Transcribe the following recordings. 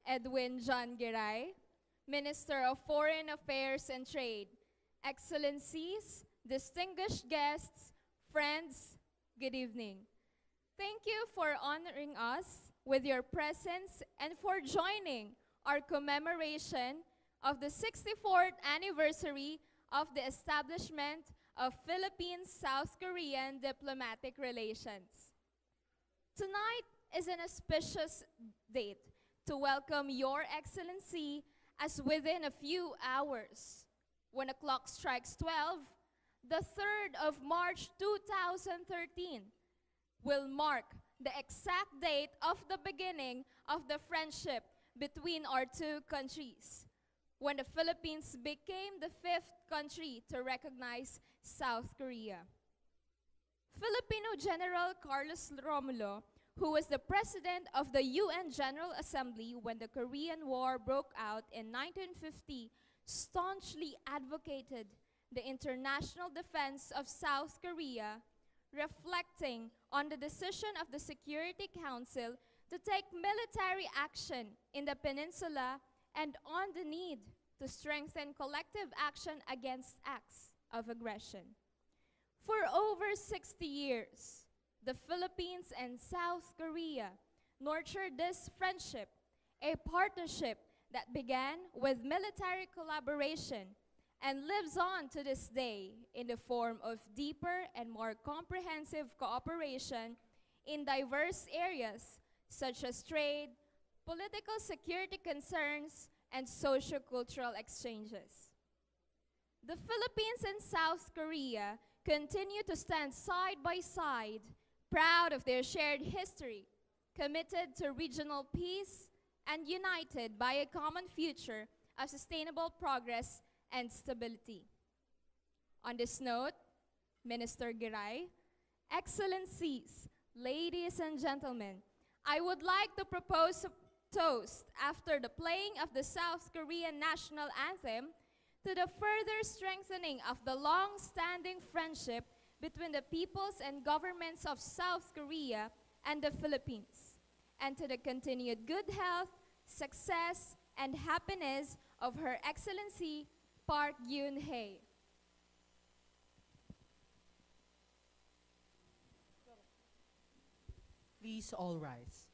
Edwin John Giray, Minister of Foreign Affairs and Trade, Excellencies, distinguished guests, friends, good evening. Thank you for honoring us with your presence and for joining our commemoration of the 64th anniversary of the establishment of Philippine-South Korean diplomatic relations. Tonight is an auspicious date to welcome Your Excellency, as within a few hours, when the clock strikes 12, the 3rd of March 2013 will mark the exact date of the beginning of the friendship between our two countries, when the Philippines became the 5th country to recognize South Korea. Filipino General Carlos Romulo, who was the president of the UN General Assembly when the Korean War broke out in 1950, staunchly advocated the international defense of South Korea, reflecting on the decision of the Security Council to take military action in the peninsula and on the need to strengthen collective action against acts of aggression. For over 60 years, the Philippines and South Korea nurtured this friendship, a partnership that began with military collaboration and lives on to this day in the form of deeper and more comprehensive cooperation in diverse areas such as trade, political security concerns, and socio-cultural exchanges. The Philippines and South Korea continue to stand side by side, proud of their shared history, committed to regional peace, and united by a common future of sustainable progress and stability. On this note, Minister Giray, Excellencies, ladies and gentlemen, I would like to propose a toast after the playing of the South Korean national anthem to the further strengthening of the long-standing friendship between the peoples and governments of South Korea and the Philippines, and to the continued good health, success, and happiness of Her Excellency Park Geun-hye. Please all rise.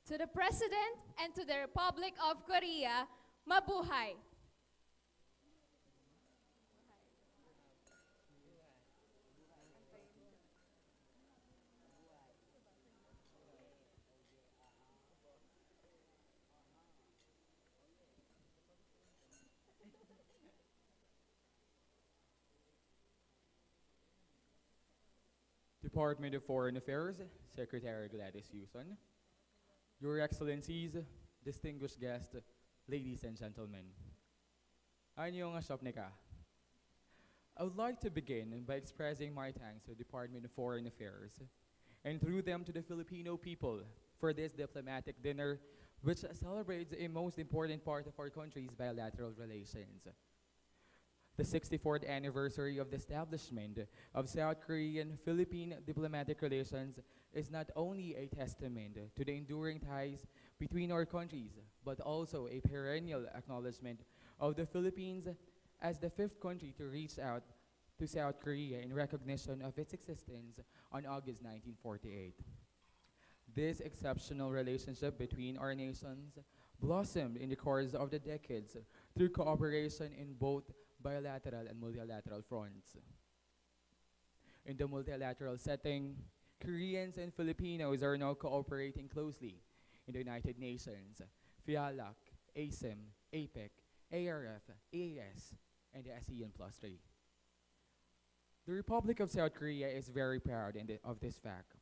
To the President and to the Republic of Korea, mabuhay! Department of Foreign Affairs, Secretary Gladys Yuson, Your Excellencies, distinguished guests, ladies and gentlemen. Annyeonghaseyo. I would like to begin by expressing my thanks to the Department of Foreign Affairs and through them to the Filipino people for this diplomatic dinner which celebrates a most important part of our country's bilateral relations. The 64th anniversary of the establishment of South Korean-Philippine diplomatic relations is not only a testament to the enduring ties between our countries, but also a perennial acknowledgement of the Philippines as the fifth country to reach out to South Korea in recognition of its existence on August 1948. This exceptional relationship between our nations blossomed in the course of the decades through cooperation in both bilateral and multilateral fronts. In the multilateral setting, Koreans and Filipinos are now cooperating closely in the United Nations, FIALAC, ASEM, APEC, ARF, AAS, and the ASEAN Plus 3. The Republic of South Korea is very proud of this fact,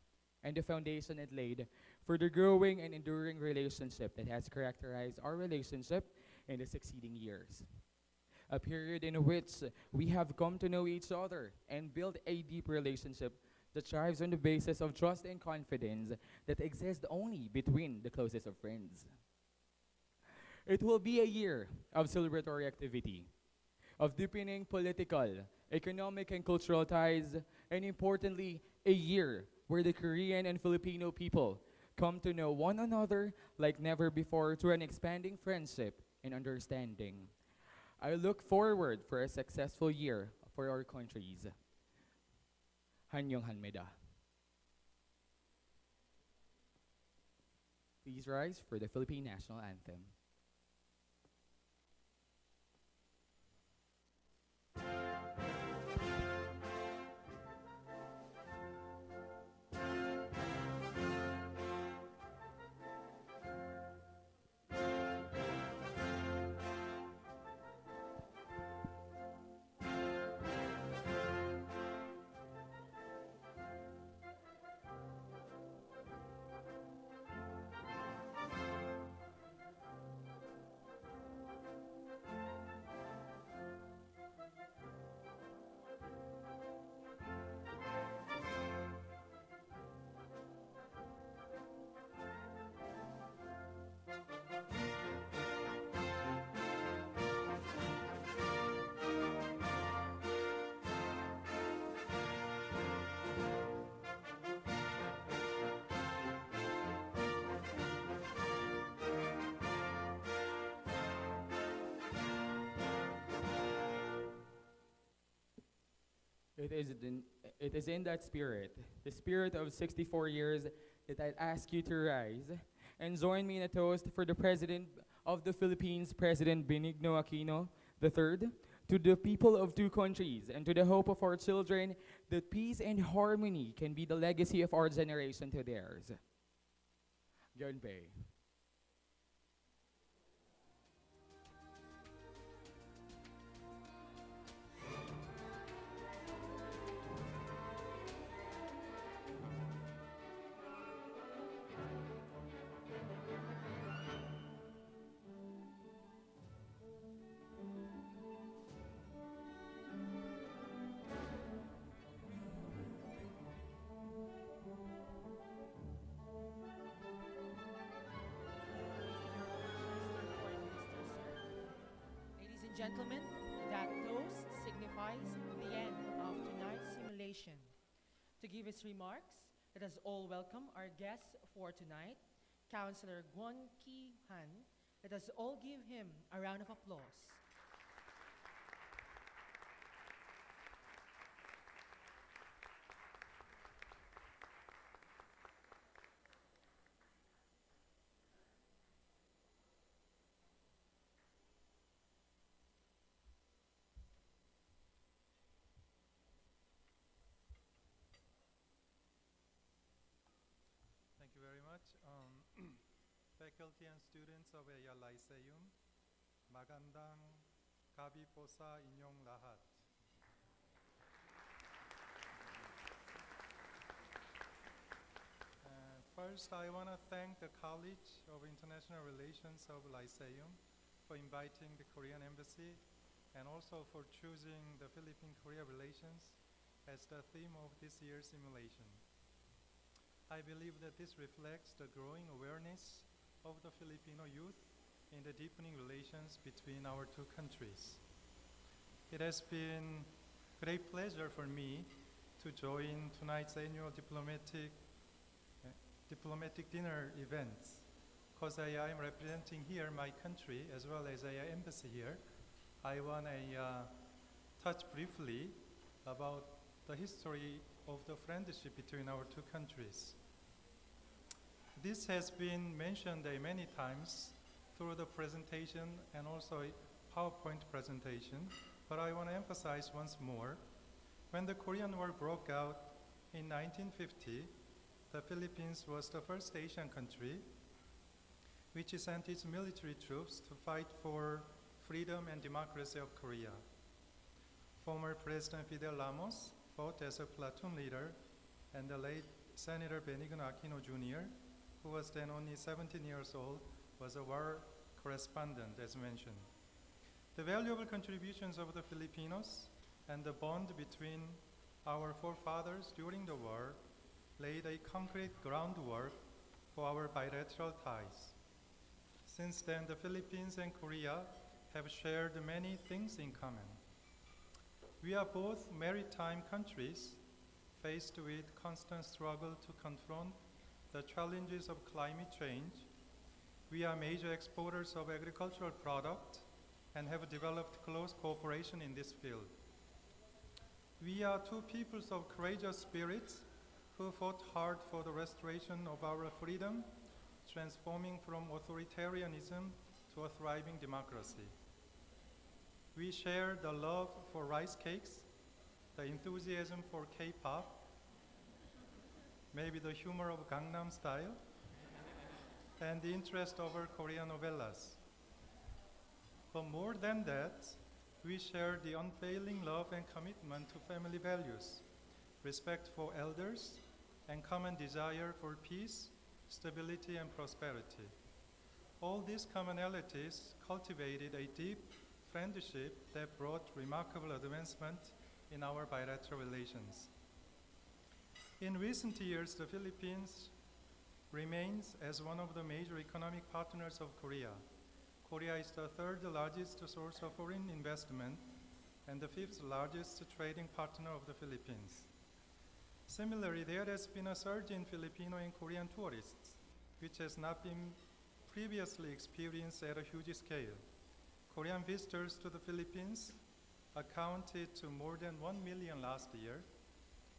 and the foundation it laid for the growing and enduring relationship that has characterized our relationship in the succeeding years. A period in which we have come to know each other and build a deep relationship that thrives on the basis of trust and confidence that exists only between the closest of friends. It will be a year of celebratory activity, of deepening political, economic, and cultural ties, and importantly, a year where the Korean and Filipino people come to know one another like never before through an expanding friendship and understanding. I look forward for a successful year for our countries. Hanyonghanmeda. Please rise for the Philippine National Anthem. It is in that spirit, the spirit of 64 years, that I ask you to rise and join me in a toast for the President of the Philippines, President Benigno Aquino III, to the people of two countries and to the hope of our children that peace and harmony can be the legacy of our generation to theirs. Gunpei. Gentlemen, that toast signifies the end of tonight's simulation. To give his remarks, let us all welcome our guest for tonight, Councillor Gwon Ki-han. Let us all give him a round of applause. Thank you very much. Faculty and students of Ayala LYCEUM, magandang gabi po sa inyong lahat. First, I want to thank the College of International Relations of LYCEUM for inviting the Korean Embassy and also for choosing the Philippine-Korea relations as the theme of this year's simulation. I believe that this reflects the growing awareness of the Filipino youth in the deepening relations between our two countries. It has been great pleasure for me to join tonight's annual diplomatic dinner events. Because I am representing here my country as well as our embassy here, I want to touch briefly about the history of the friendship between our two countries. This has been mentioned many times through the presentation and also a PowerPoint presentation, but I want to emphasize once more. When the Korean War broke out in 1950, the Philippines was the first Asian country which sent its military troops to fight for freedom and democracy of Korea. Former President Fidel Ramos fought as a platoon leader, and the late Senator Benigno Aquino Jr., who was then only 17 years old, was a war correspondent, as mentioned. The valuable contributions of the Filipinos and the bond between our forefathers during the war laid a concrete groundwork for our bilateral ties. Since then, the Philippines and Korea have shared many things in common. We are both maritime countries faced with constant struggle to confront the challenges of climate change. We are major exporters of agricultural products and have developed close cooperation in this field. We are two peoples of courageous spirits who fought hard for the restoration of our freedom, transforming from authoritarianism to a thriving democracy. We share the love for rice cakes, the enthusiasm for K-pop, maybe the humor of Gangnam Style, and the interest over Korean novellas. But more than that, we share the unfailing love and commitment to family values, respect for elders, and common desire for peace, stability, and prosperity. All these commonalities cultivated a deep friendship that brought remarkable advancement in our bilateral relations. In recent years, the Philippines remains as one of the major economic partners of Korea. Korea is the third largest source of foreign investment and the fifth largest trading partner of the Philippines. Similarly, there has been a surge in Filipino and Korean tourists, which has not been previously experienced at a huge scale. Korean visitors to the Philippines accounted to more than 1 million last year,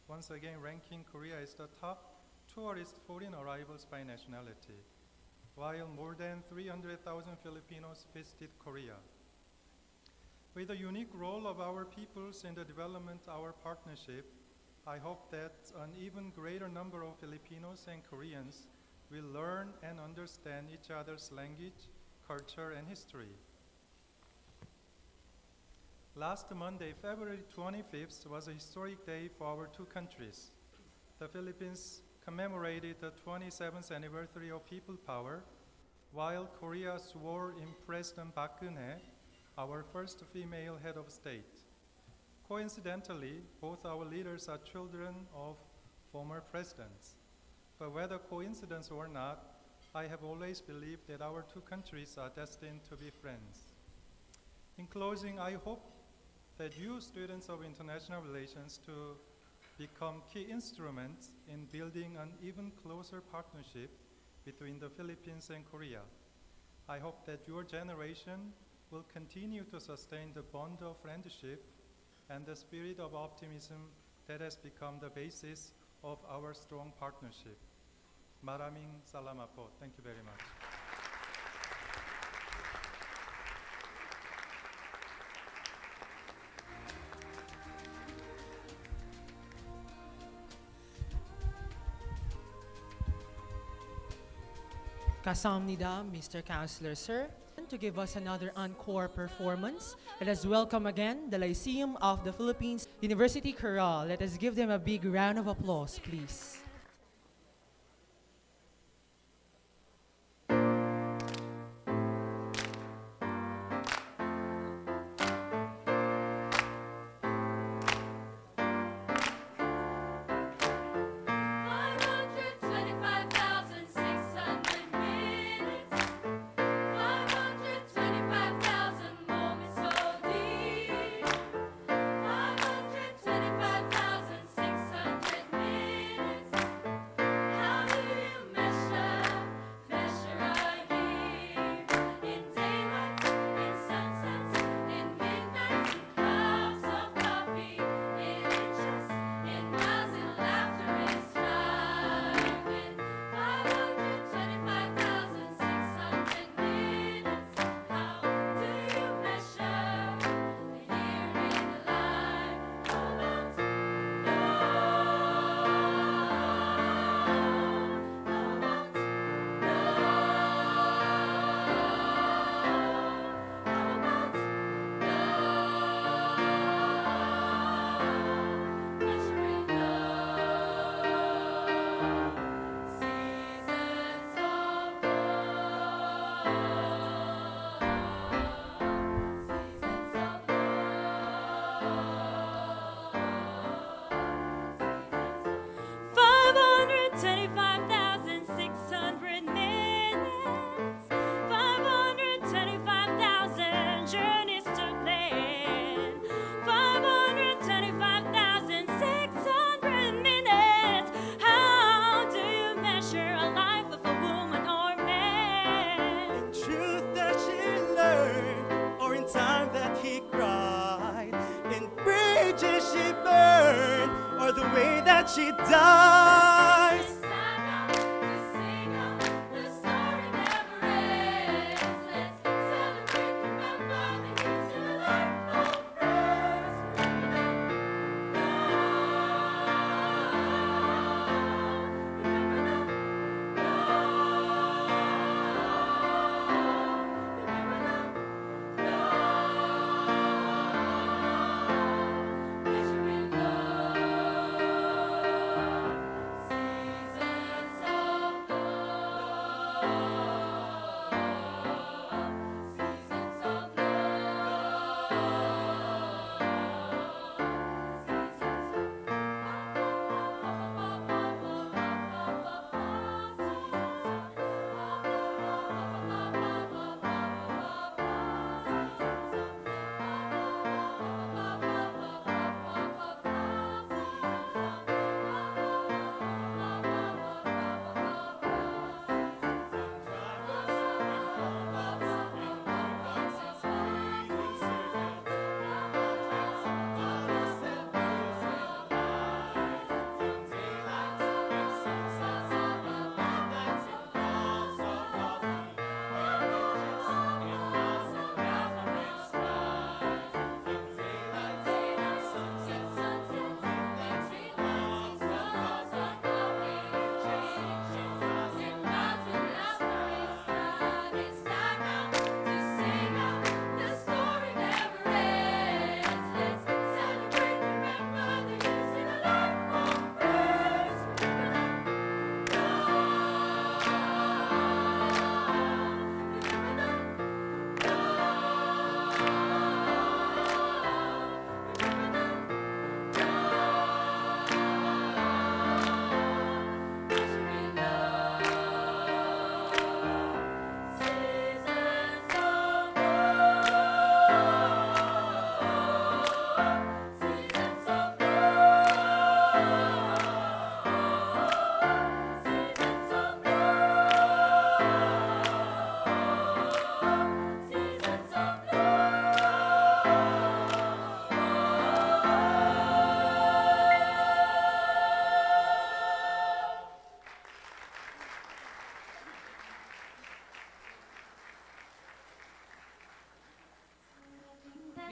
once again ranking Korea as the top tourist foreign arrivals by nationality, while more than 300,000 Filipinos visited Korea. With the unique role of our peoples in the development of our partnership, I hope that an even greater number of Filipinos and Koreans will learn and understand each other's language, culture, and history. Last Monday, February 25th, was a historic day for our two countries. The Philippines commemorated the 27th anniversary of People Power, while Korea swore in President Park Geun-hye, our first female head of state. Coincidentally, both our leaders are children of former presidents. But whether coincidence or not, I have always believed that our two countries are destined to be friends. In closing, I hope that you, students of international relations, to become key instruments in building an even closer partnership between the Philippines and Korea. I hope that your generation will continue to sustain the bond of friendship and the spirit of optimism that has become the basis of our strong partnership. Maraming salamat po. Thank you very much. Kasamnida, Mr. Counselor, sir. To give us another encore performance, let us welcome again the Lyceum of the Philippines University Chorale. Let us give them a big round of applause, please. she dies.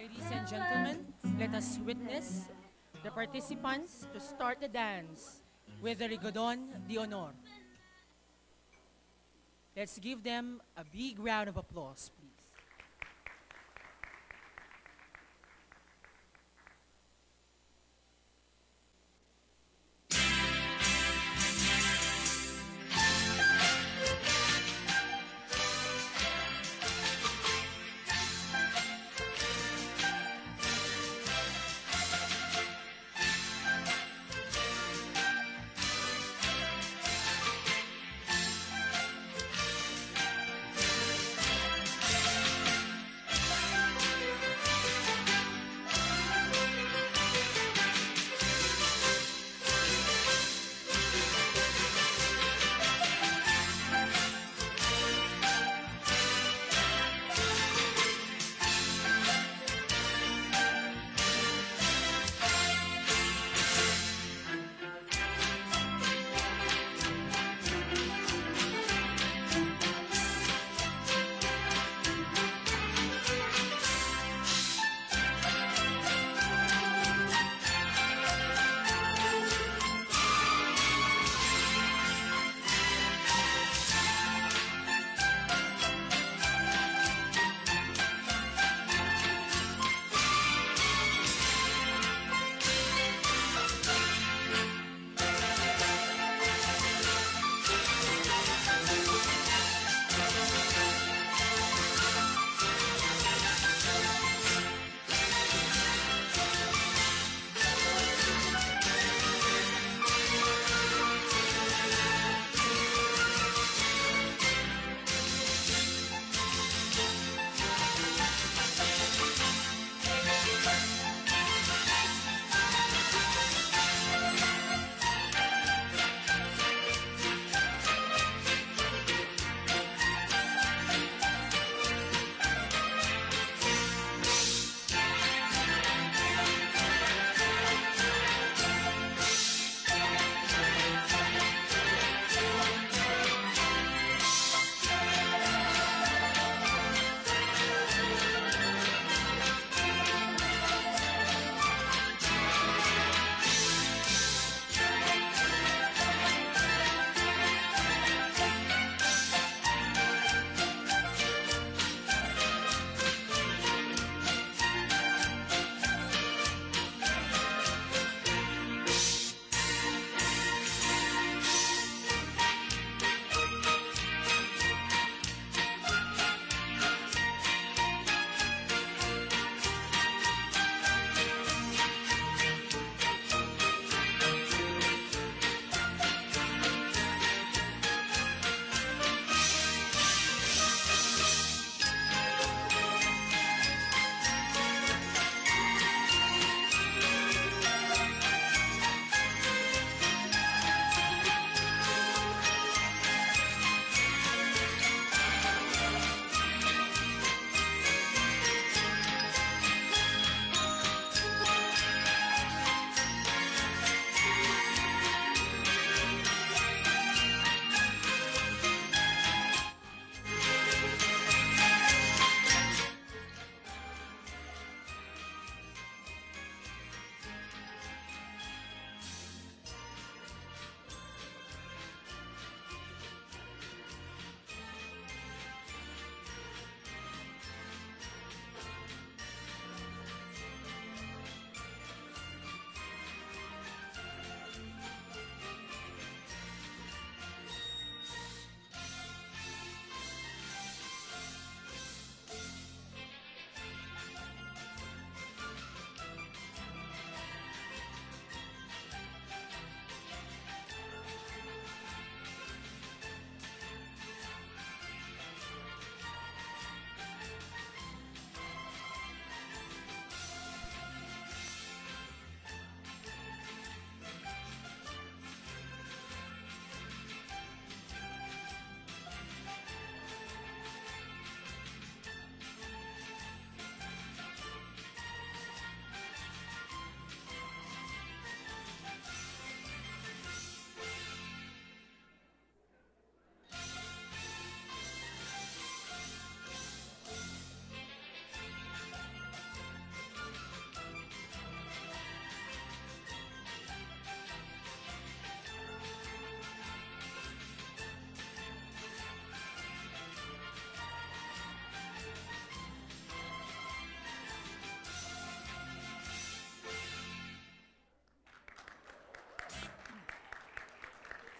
Ladies and gentlemen, let us witness the participants to start the dance with the Rigodon de Honor. Let's give them a big round of applause, please.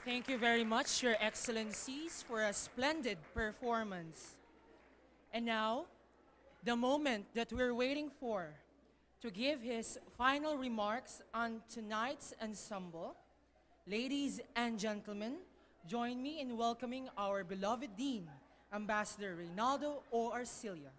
Thank you very much, Your Excellencies, for a splendid performance. And now, the moment that we're waiting for to give his final remarks on tonight's ensemble. Ladies and gentlemen, join me in welcoming our beloved Dean, Ambassador Reynaldo O. Arcilla.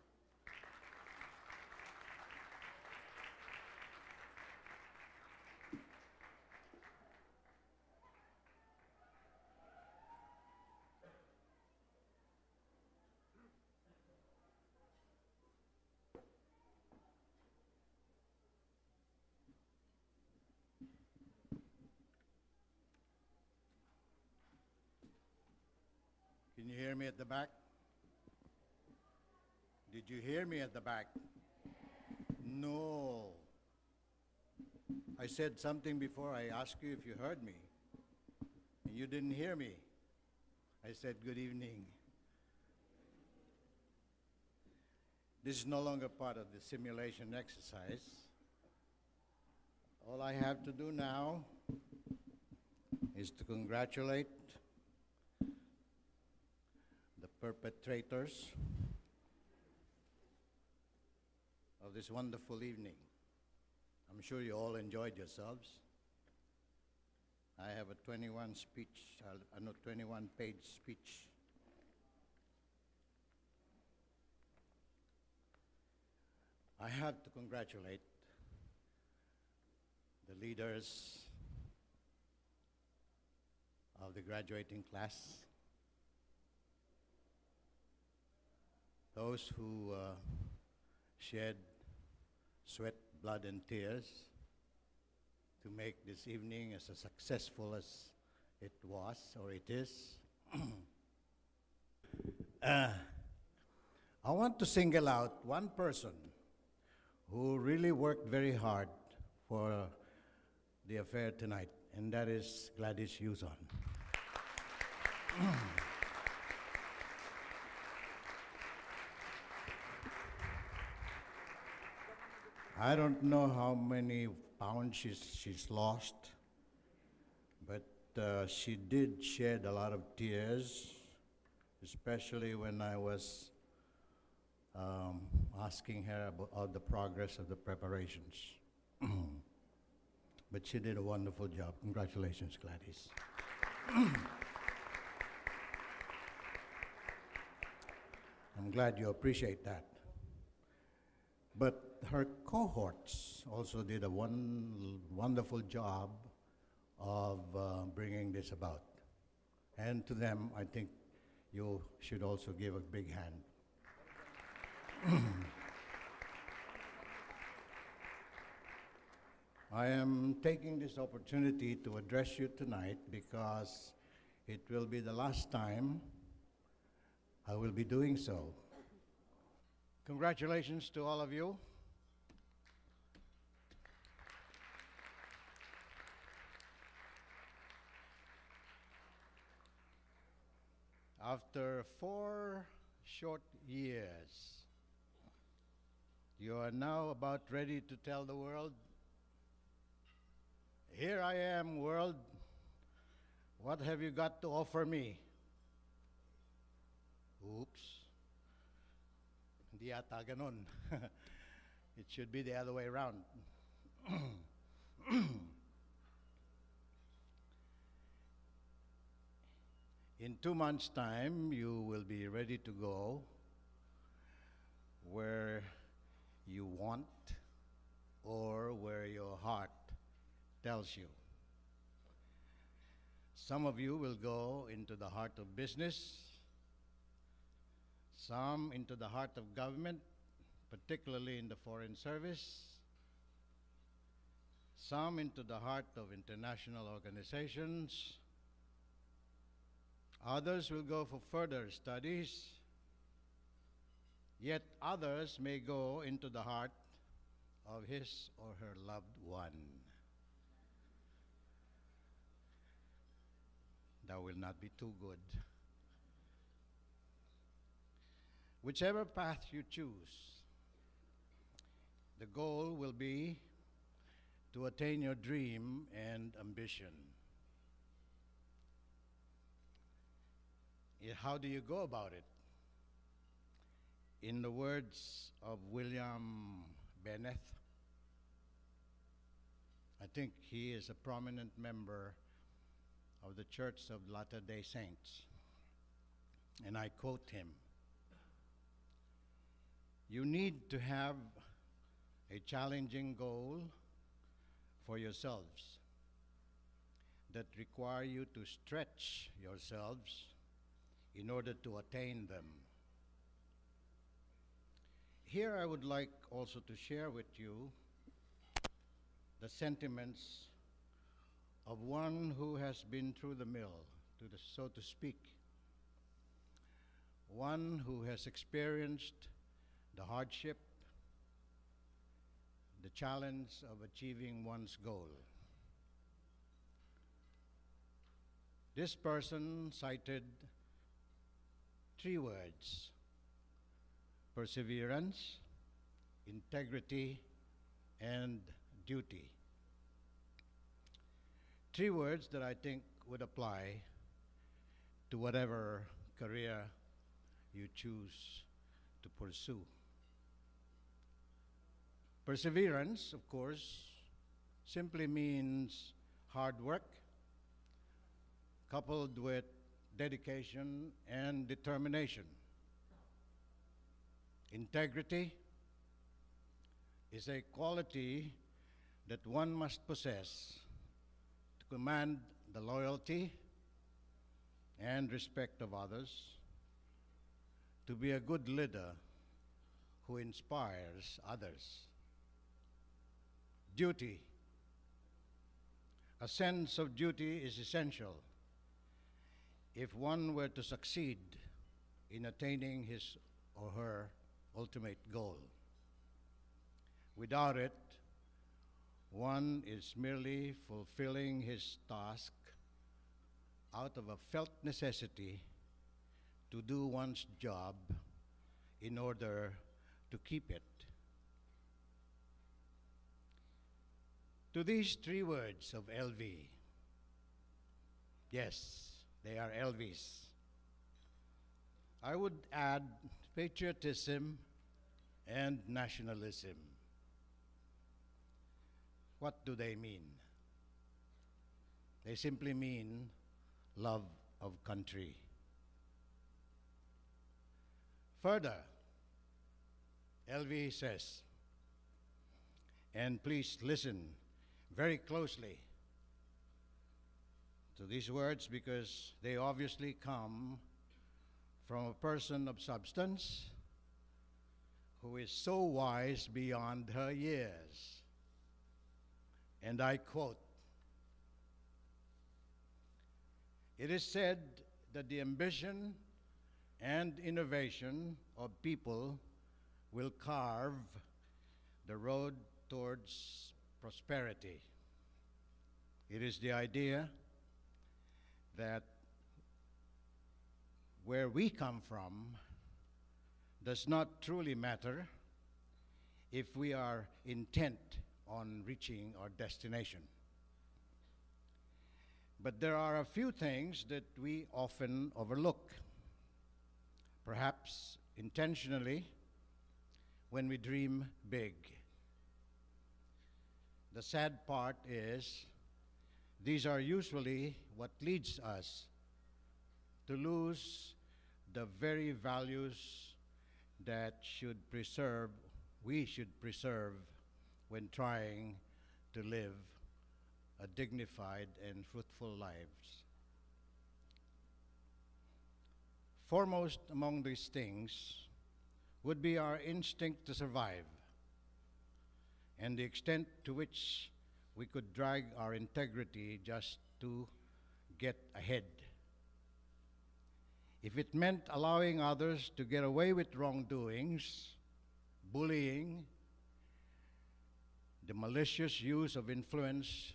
Can you hear me at the back? Did you hear me at the back? No. I said something before. I asked you if you heard me, and you didn't hear me. I said good evening. This is no longer part of the simulation exercise. All I have to do now is to congratulate the perpetrators of this wonderful evening. I'm sure you all enjoyed yourselves. I have a 21-page speech. I have to congratulate the leaders of the graduating class, those who shed sweat, blood, and tears to make this evening as successful as it was, or it is. I want to single out one person who really worked very hard for the affair tonight, and that is Gladys Yuson. I don't know how many pounds she's lost, but she did shed a lot of tears, especially when I was asking her about the progress of the preparations. But she did a wonderful job. Congratulations, Gladys. I'm glad you appreciate that. But her cohorts also did a wonderful job of bringing this about. And to them, I think you should also give a big hand. I am taking this opportunity to address you tonight because it will be the last time I will be doing so. Congratulations to all of you. After 4 short years, you are now about ready to tell the world, "Here I am, world. What have you got to offer me?" Oops. Hindi yata ganon. It should be the other way around. In 2 months' time, you will be ready to go where you want or where your heart tells you. Some of you will go into the heart of business, some into the heart of government, particularly in the foreign service, some into the heart of international organizations. Others will go for further studies, yet others may go into the heart of his or her loved one. That will not be too good. Whichever path you choose, the goal will be to attain your dream and ambition. How do you go about it? In the words of William Bennett, I think he is a prominent member of the Church of Latter-day Saints, and I quote him, "You need to have a challenging goal for yourselves that require you to stretch yourselves in order to attain them." Here I would like also to share with you the sentiments of one who has been through the mill, so to speak, one who has experienced the hardship, the challenge of achieving one's goal. This person cited 3 words: perseverance, integrity, and duty. 3 words that I think would apply to whatever career you choose to pursue. Perseverance, of course, simply means hard work coupled with dedication and determination. Integrity is a quality that one must possess to command the loyalty and respect of others, to be a good leader who inspires others. Duty. A sense of duty is essential if one were to succeed in attaining his or her ultimate goal. Without it, one is merely fulfilling his task out of a felt necessity to do one's job in order to keep it. To these 3 words of LV, yes, they are LVs, I would add patriotism and nationalism. What do they mean? They simply mean love of country. Further, LV says, and please listen very closely to these words because they obviously come from a person of substance who is so wise beyond her years. And I quote, "It is said that the ambition and innovation of people will carve the road towards prosperity. It is the idea that where we come from does not truly matter if we are intent on reaching our destination. But there are a few things that we often overlook, perhaps intentionally, when we dream big. The sad part is these are usually what leads us to lose the very values that we should preserve when trying to live a dignified and fruitful lives. Foremost among these things would be our instinct to survive and the extent to which we could drag our integrity just to get ahead. If it meant allowing others to get away with wrongdoings, bullying, the malicious use of influence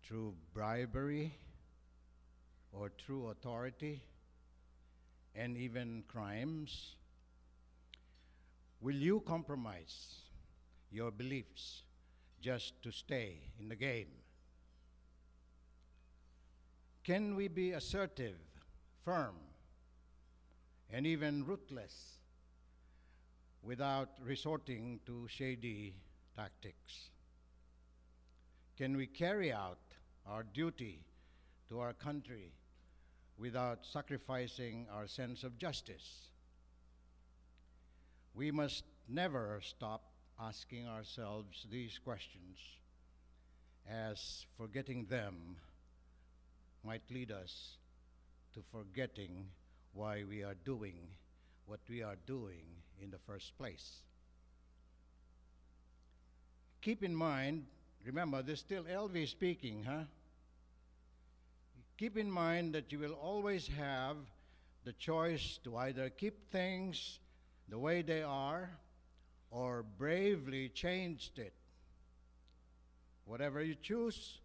through bribery or through authority, and even crimes, will you compromise your beliefs just to stay in the game? Can we be assertive, firm, and even ruthless without resorting to shady tactics? Can we carry out our duty to our country without sacrificing our sense of justice? We must never stop asking ourselves these questions, as forgetting them might lead us to forgetting why we are doing what we are doing in the first place. Keep in mind, remember, this is still LV speaking, huh? Keep in mind that you will always have the choice to either keep things the way they are or bravely change it. Whatever you choose,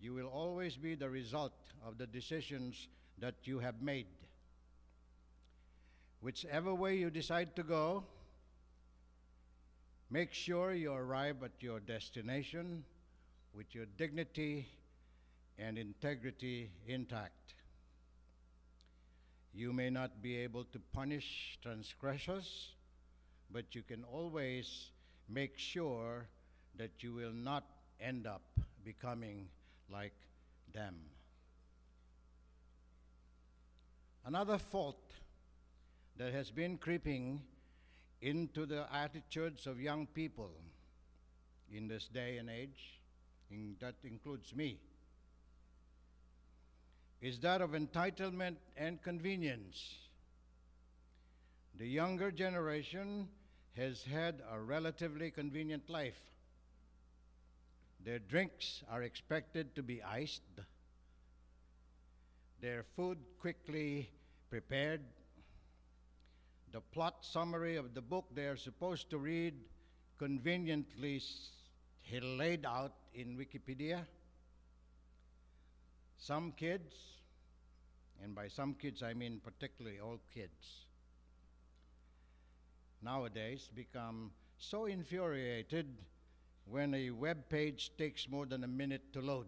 you will always be the result of the decisions that you have made. Whichever way you decide to go, make sure you arrive at your destination with your dignity and integrity intact. You may not be able to punish transgressors, but you can always make sure that you will not end up becoming like them. Another fault that has been creeping into the attitudes of young people in this day and age, and that includes me, is that of entitlement and convenience. The younger generation has had a relatively convenient life. Their drinks are expected to be iced, their food quickly prepared, the plot summary of the book they are supposed to read conveniently laid out in Wikipedia. Some kids, and by some kids I mean particularly all kids, nowadays become so infuriated when a web page takes more than a minute to load.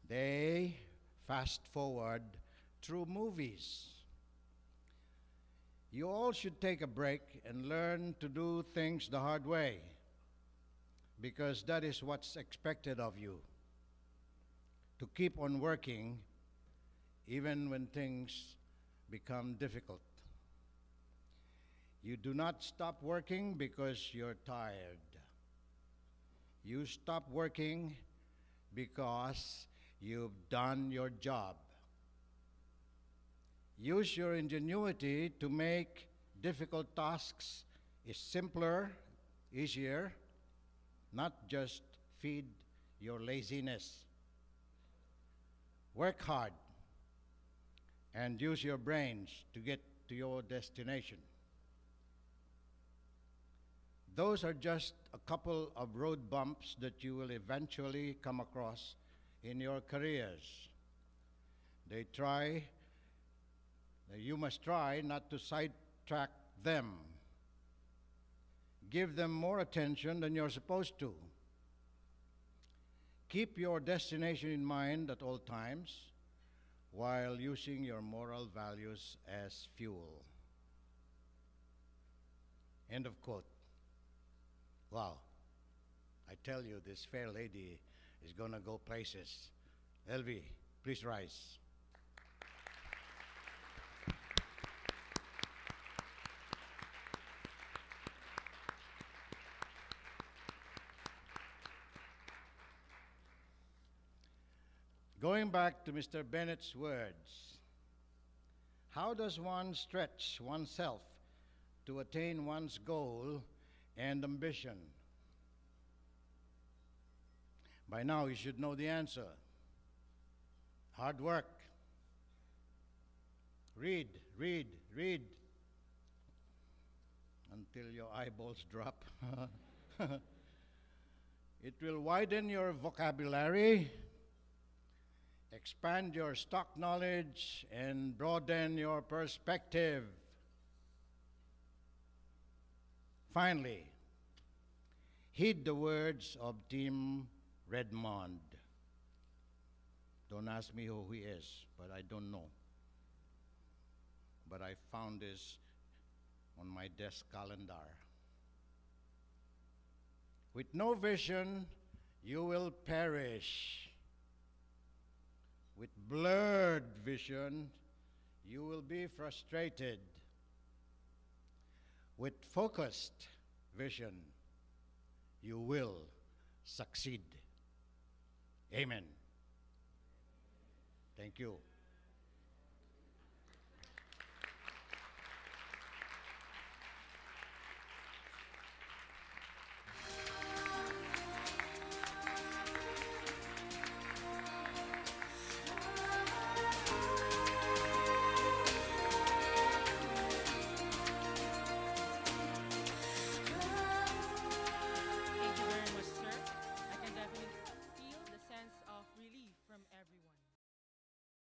They fast forward through movies. You all should take a break and learn to do things the hard way, because that is what's expected of you. To keep on working even when things become difficult. You do not stop working because you're tired. You stop working because you've done your job. Use your ingenuity to make difficult tasks simpler, easier, not just feed your laziness. Work hard and use your brains to get to your destination. Those are just a couple of road bumps that you will eventually come across in your careers. You must try not to sidetrack them. Give them more attention than you're supposed to. Keep your destination in mind at all times while using your moral values as fuel. End of quote. Wow. I tell you, this fair lady is going to go places. LV, please rise. Going back to Mr. Bennett's words, how does one stretch oneself to attain one's goal and ambition? By now you should know the answer. Hard work. Read, read, read until your eyeballs drop. It will widen your vocabulary, expand your stock knowledge, and broaden your perspective. Finally, heed the words of Tim Redmond. Don't ask me who he is, but I don't know. But I found this on my desk calendar. With no vision, you will perish. With blurred vision, you will be frustrated. With focused vision, you will succeed. Amen. Thank you.